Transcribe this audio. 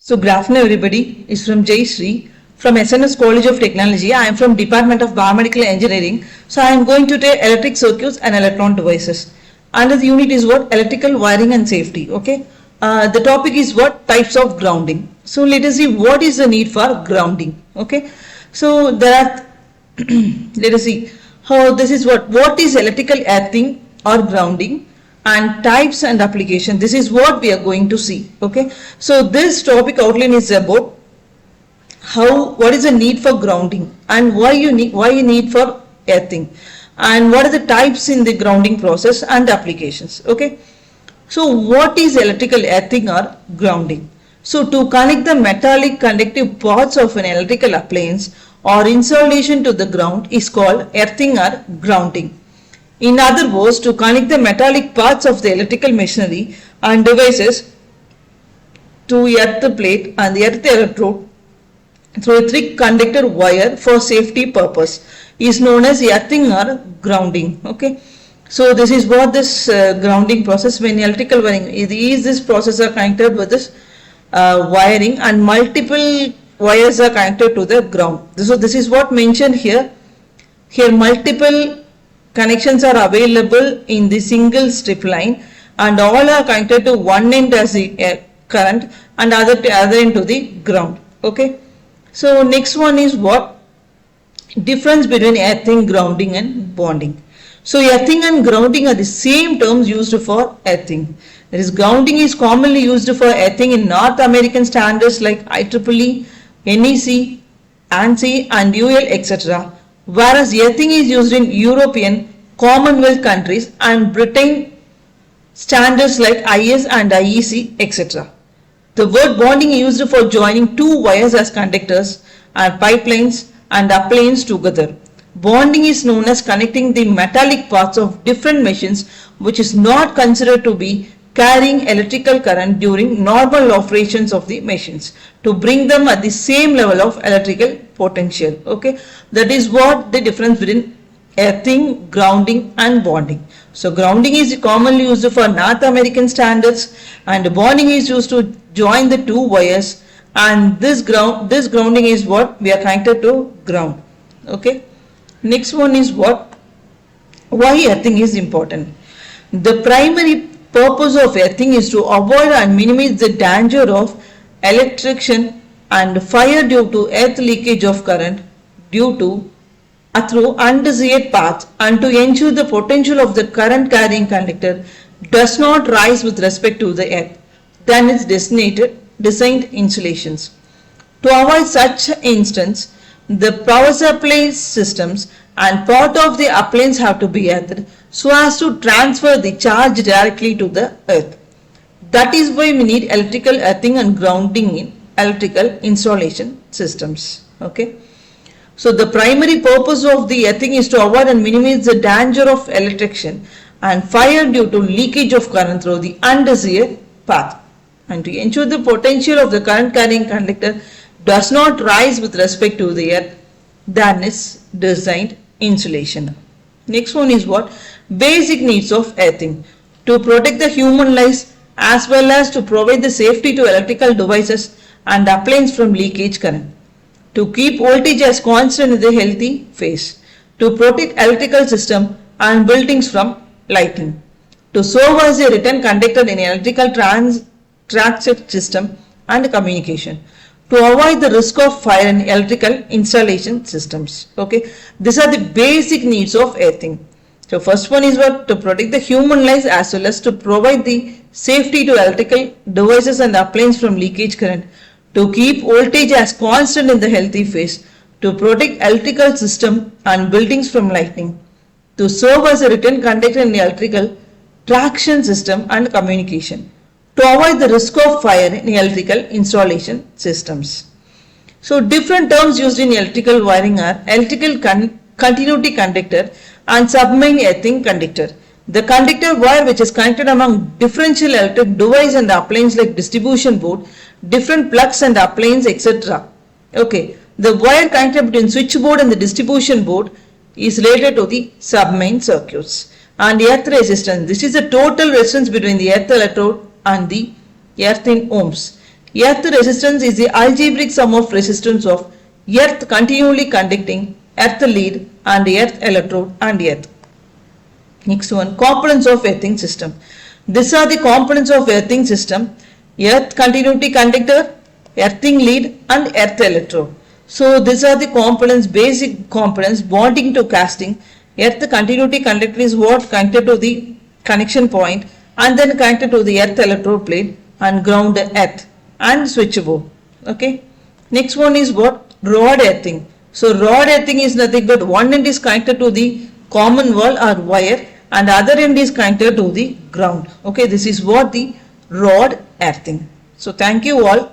So good afternoon everybody, it's from Jay Sri from SNS College of Technology. I am from Department of Biomedical Engineering. So I am going to take electric circuits and electron devices. Under the unit is what? Electrical wiring and safety. Okay. The topic is what? Types of grounding. So let us see what is the need for grounding. Okay. So there are let us see how this is what is electrical earthing or grounding and types and application. This is what we are going to see. Okay, so this topic outline is about what is the need for grounding and why you need for earthing, and what are the types in the grounding process and applications. Okay, so what is electrical earthing or grounding? So to connect the metallic conductive parts of an electrical appliance or insulation to the ground is called earthing or grounding. In other words, to connect the metallic parts of the electrical machinery and devices to earth plate and the earth electrode through a thick conductor wire for safety purpose is known as earthing or grounding. Okay, so this is what this grounding process. When electrical wiring is this process are connected with this wiring and multiple wires are connected to the ground. So this is what mentioned here. Here multiple connections are available in the single strip line and all are connected to one end as the current and other end to the ground. Okay, so next one is what? Difference between earthing, grounding and bonding. So earthing and grounding are the same terms used for earthing. That is, grounding is commonly used for earthing in North American standards like IEEE, NEC, ANSI and UL, etc. Whereas earthing is used in European, Commonwealth countries and Britain standards like IS and IEC, etc. The word bonding is used for joining two wires as conductors and pipelines and uplanes together. Bonding is known as connecting the metallic parts of different machines which is not considered to be carrying electrical current during normal operations of the machines to bring them at the same level of electrical potential. Okay, that is what the difference between earthing, grounding and bonding. So grounding is commonly used for North American standards and bonding is used to join the two wires, and this grounding is what we are connected to ground. Okay, next one is what? Why earthing is important. The primary purpose of earthing is to avoid and minimize the danger of electrocution and fire due to earth leakage of current through undesired paths and to ensure the potential of the current carrying conductor does not rise with respect to the earth than its designed insulations. To avoid such instance, the power supply systems and part of the appliance have to be earthed so as to transfer the charge directly to the earth. That is why we need electrical earthing and grounding in electrical installation systems. Okay. So the primary purpose of the earthing is to avoid and minimize the danger of electrocution and fire due to leakage of current through the undesired path and to ensure the potential of the current carrying conductor does not rise with respect to the earth than its designed insulation. Next one is what? Basic needs of earthing. To protect the human lives as well as to provide the safety to electrical devices and appliances from leakage current. To keep voltage as constant in the healthy phase. To protect electrical system and buildings from lightning. To serve as a return conductor in electrical transit system and communication. To avoid the risk of fire in electrical installation systems. Okay, these are the basic needs of earthing. So first one is what? To protect the human lives as well as to provide the safety to electrical devices and appliances from leakage current. To keep voltage as constant in the healthy phase. To protect electrical system and buildings from lightning. To serve as a return conductor in the electrical traction system and communication. To avoid the risk of fire in electrical installation systems. So different terms used in electrical wiring are electrical continuity conductor and submain earthing conductor. The conductor wire which is connected among differential electric device and appliance like distribution board, different plugs and appliance, etc. Okay, the wire connected between switchboard and the distribution board is related to the submain circuits. And earth resistance. This is the total resistance between the earth electrode and the earth in ohms. Earth resistance is the algebraic sum of resistance of earth continually conducting, earth lead and earth electrode and earth. Next one, components of earthing system. These are the components of earthing system: earth continuity conductor, earthing lead and earth electrode. So these are the components, basic components bonding to casting. Earth continuity conductor is what connected to the connection point and then connected to the earth electrode plate and ground earth and switchboard. Okay. Next one is what? Rod earthing. So rod earthing is nothing but one end is connected to the common wall or wire and other end is connected to the ground. Okay. This is what the rod earthing. So thank you all.